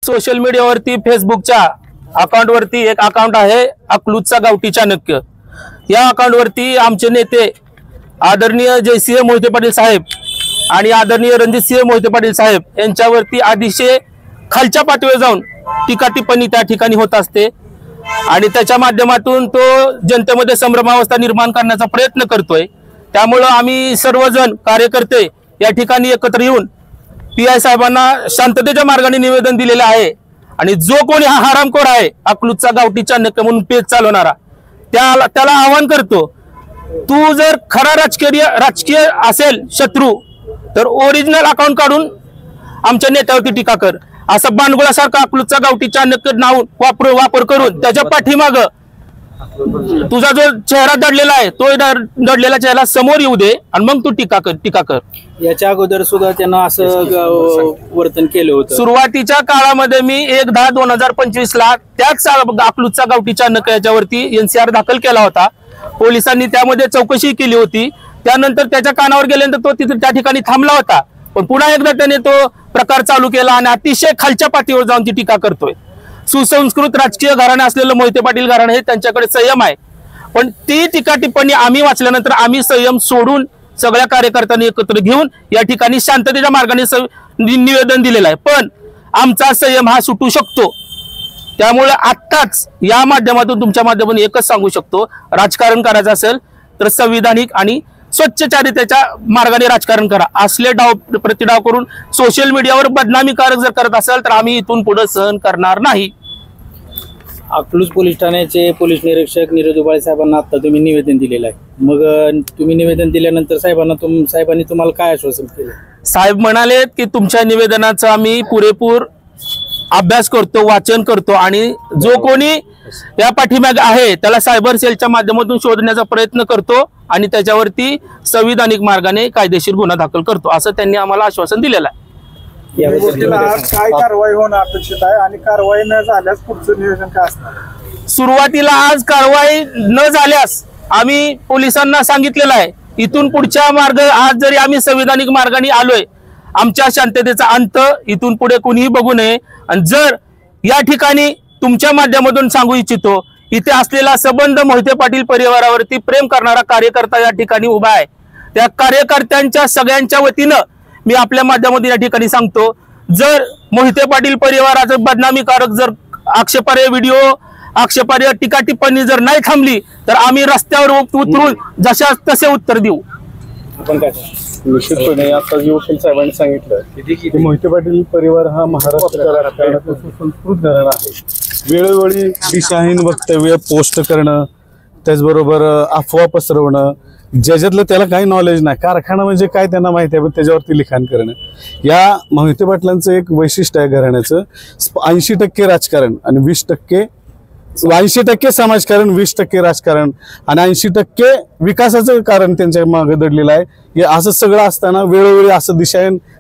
Social मीडियावरती फेसबुकच्या अकाउंटवरती एक अकाउंट आहे अकलूजचा गावठी चाणक्य। या अकाउंटवरती आमचे नेते आदरणीय जयसिंह मोहिते पाटील साहेब आणि आदरणीय रणजितसिंह मोहिते पाटील साहेब यांच्यावरती अतिशय खालच्या पातळीवर जाऊन टीका टिप्पणी त्या ठिकाणी होत असते आणि त्याच्या माध्यमातून तो जनतेमध्ये संभ्रमावस्था निर्माण करण्याचा प्रयत्न करतोय। त्यामुळे आम्ही सर्वजण कार्यकर्ते या ठिकाणी एकत्र येऊन पीआय साहेबांना शांततेच्या मार्गाने निवेदन दिलेले आहे आणि जो कोणी हा हरामखोर आहे अकलूजचा गावठी चाणक्य म्हणून पेज चालवणारा त्याला आवाहन करतो, तू जर खरा राजकीय असेल शत्रू तर ओरिजिनल अकाउंट काढून आमच्या नेत्यावरती टीका कर। असं बाणगुळासारखा अकलूजचा गावठी चाणक्य नाव वापर करून त्याच्या पाठीमाग तुझा जो चेहरा दडलेला आहे तो दडलेला चेहरा समोर येऊ दे आणि मग तू टीका कर। याच्या अगोदर सुद्धा त्यांना असं वर्तन केलं होतं। सुरुवातीच्या काळामध्ये मी 1/10/2025 ला त्याच अकलूजचा गावठी चाणक्य याच्यावरती एनसीआर दाखल केला होता। पोलिसांनी त्यामध्ये चौकशी केली होती। त्यानंतर त्याच्या कानावर गेल्यानंतर तो तिथे त्या ठिकाणी थांबला होता, पण पुन्हा एकदा त्याने तो प्रकार चालू केला आणि अतिशय खालच्या पातळीवर जाऊन ती टीका करतोय। सुसंस्कृत राजकीय घराणे असलेलं मोहिते पाटील घराणे हे त्यांच्याकडे संयम आहे, पण ती टीका टिप्पणी आम्ही वाचल्यानंतर आम्ही संयम सोडून सगळ्या कार्यकर्त्यांनी एकत्र घेऊन या ठिकाणी शांततेच्या मार्गाने निवेदन दिलेलं आहे। पण आमचा संयम हा सुटू शकतो। त्यामुळे आत्ताच या माध्यमातून तुमच्या माध्यमातून एकच सांगू शकतो, राजकारण करायचं असेल तर संविधानिक आणि स्वच्छचारितेच्या मार्गाने राजकारण करा। असले डाव प्रतिडाव करून सोशल मीडियावर बदनामीकारक जर करत असाल तर आम्ही इथून पुढे सहन करणार नाही। अकलूज पोलीस ठाण्याचे पोलीस निरीक्षक नीरज दुबाळे साहेबांना आता तुम्ही निवेदन दिलेलं आहे, मग तुम्ही निवेदन दिल्यानंतर साहेबांनी तुम्हाला काय आश्वासन केलं? साहेब म्हणाले की तुमच्या निवेदनाचा आम्ही पुरेपूर अभ्यास करतो, वाचन करतो आणि जो कोणी या पाठीमागे आहे त्याला सायबर सेलच्या माध्यमातून शोधण्याचा प्रयत्न करतो आणि त्याच्यावरती संविधानिक मार्गाने कायदेशीर गुन्हा दाखल करतो, असं त्यांनी आम्हाला आश्वासन दिलेलं आहे। काय कारवाई होणं अपेक्षित आहे आणि कारवाई न झाल्यास पुढचं नियोजन काय असणार? सुरुवातीला आज कारवाई न झाल्यास आम्ही पोलिसांना सांगितलेलं आहे इथून पुढच्या मार्ग आज जरी आम्ही संविधानिक मार्गाने आलोय, आमच्या शांततेचा अंत इथून पुढे कोणीही बघू नये। आणि जर या ठिकाणी तुमच्या माध्यमातून सांगू इच्छितो, इथे असलेला संबंध मोहिते पाटील परिवारावरती प्रेम करणारा कार्यकर्ता या ठिकाणी उभा आहे। त्या कार्यकर्त्यांच्या सगळ्यांच्या वतीनं मी आपल्या माध्यमातून या ठिकाणी सांगतो, जर मोहिते पाटील परिवाराचं बदनामीकारक जर आक्षेपार्ह व्हिडिओ आक्षेपार्ह टीका टिप्पणी जर नाही थांबली तर आम्ही रस्त्यावर उतरून जशा तसे उत्तर देऊ। आपण काय निश्चितपणे आता जी वकील साहेबांनी सांगितलं की मोहिते पाटील परिवार हा महाराष्ट्र राजकारणाचा सुसंस्कृत घराणा आहे। वेळोवेळी दिशाहीन वक्तव्य पोस्ट करणं, त्याचबरोबर अफवा पसरवणं, ज्याच्यातलं त्याला काही नॉलेज नाही, कारखाना म्हणजे काय त्यांना माहिती आहे पण त्याच्यावरती लिखाण करणं, या मोहिते पाटलांचं एक वैशिष्ट्य आहे घराण्याचं। 80% राजकारण आणि 80% समाजकारण, 20% राजकारण आणि 80% विकासाचं कारण त्यांच्या मागे दडलेलं आहे। हे असं सगळं असताना वेळोवेळी असं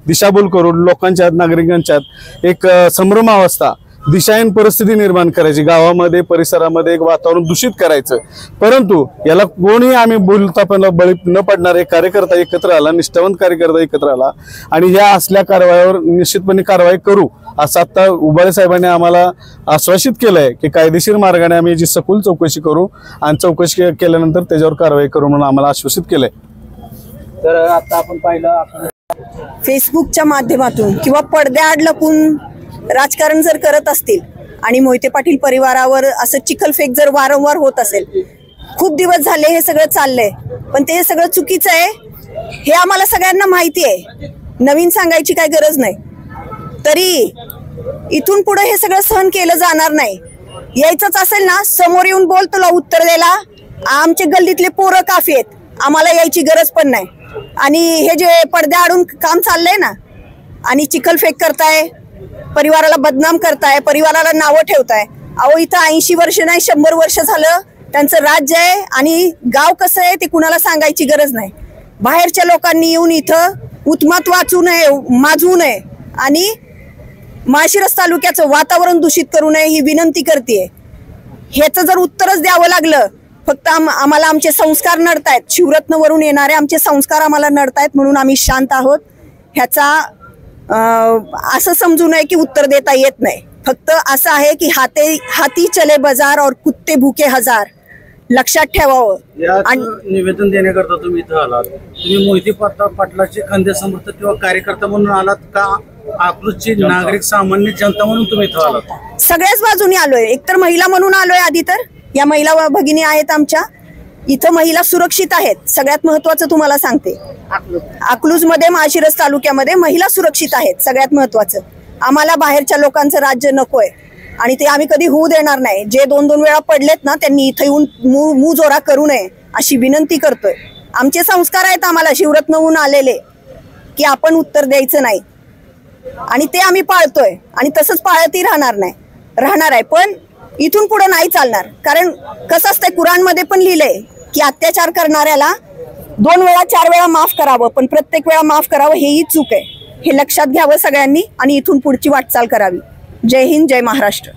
दिशाभूल करून लोकांच्यात नागरिकांच्यात एक संभ्रमावस्था दिशाहीन परिस्थिती निर्माण करायची, गावामध्ये परिसरामध्ये एक वातावरण दूषित करायचं। परंतु याला कोणी आम्ही बोलता पण बळी न पडणारे कार्यकर्ता एकत्र आला, निष्ठावंत कार्यकर्ता एकत्र आला आणि या असल्या कारवाईवर निश्चितपणे कारवाई करू असं आता उबाळे साहेबांनी आम्हाला आश्वासित केलंय की कायदेशीर मार्गाने आम्ही याची सखोल चौकशी करू आणि चौकशी केल्यानंतर त्याच्यावर कारवाई करू म्हणून आम्हाला आश्वासित केलंय। तर आता आपण पाहिलं फेसबुकच्या माध्यमातून किंवा पडद्याआड लपून राजकारण जर करत असतील आणि मोहिते पाटील परिवारावर असं चिखलफेक जर वारंवार होत असेल, खूप दिवस झाले हे सगळं चाललंय, पण ते सगळं चुकीचं आहे हे आम्हाला सगळ्यांना माहिती आहे, नवीन सांगायची काय गरज नाही। तरी इथून पुढे हे सगळं सहन केलं जाणार नाही। यायचंच असेल ना समोर येऊन बोल, तुला उत्तर द्यायला आमचे गल्लीतले पोरं काफी आहेत, आम्हाला यायची गरज पण नाही। आणि हे जे पडद्याआडून काम चाललंय ना आणि चिखलफेक करताय, परिवाराला बदनाम करताय, परिवाराला नावं ठेवताय, अहो इथं 80 वर्ष नाही 100 वर्ष झालं त्यांचं राज्य आहे आणि गाव कसं आहे ते कुणाला सांगायची गरज नाही। बाहेरच्या लोकांनी येऊन इथं उत्मात माजवू नये आणि माळशिरस तालुक्याचं वातावरण दूषित करू नये ही विनंती करते। ह्याचं जर उत्तरच द्यावं लागलं, फक्त आम्हाला आमचे संस्कार नडतायत, शिवरत्नवरून येणारे आमचे संस्कार आम्हाला नडतायत म्हणून आम्ही शांत आहोत, ह्याचा असं समजू नये की उत्तर देता येत नाही। फक्त असं आहे की हाती चले बाजार और कुत्ते भूके हजार, लक्षात ठेवावं. आणि निवेदन देण्याकरता तुम्ही इथं आलात, तुम्ही मोहिते पाटलाचे खंदे समर्थक किंवा कार्यकर्ता म्हणून आलात का अकलूजची नागरिक सामान्य जनता म्हणून तुम्ही इथं आलात? सगळ्याच बाजूनी आलोय. एकतर महिला म्हणून आलोय आधी, तर या महिला भगिनी आहेत आमच्या इथं, महिला सुरक्षित आहेत. सगळ्यात महत्वाचं तुम्हाला सांगते, अकलूजमध्ये माळशिरस तालुक्यामध्ये महिला सुरक्षित आहेत. सगळ्यात महत्वाचं, आम्हाला बाहेरच्या लोकांचं राज्य नकोय आणि ते आम्ही कधी होऊ देणार नाही. जे 2-2 वेळा पडलेत ना, त्यांनी इथं येऊन मुजोरा करू नये अशी विनंती करतोय. आमचे संस्कार आहेत आम्हाला शिवरत्नहून आलेले की आपण उत्तर द्यायचं नाही आणि ते आम्ही पाळतोय आणि तसंच पाळतही राहणार आहे. पण इथून पुढे नाही चालणार. कारण कसं असतंय, कुराणमध्ये पण लिहिलंय की अत्याचार करणाऱ्याला 2 वेळा 4 वेळा माफ करावं, पण प्रत्येक वेळा माफ करावं हेही चूक आहे. हे लक्षात घ्यावं सगळ्यांनी आणि इथून पुढची वाटचाल करावी. जय हिंद, जय महाराष्ट्र.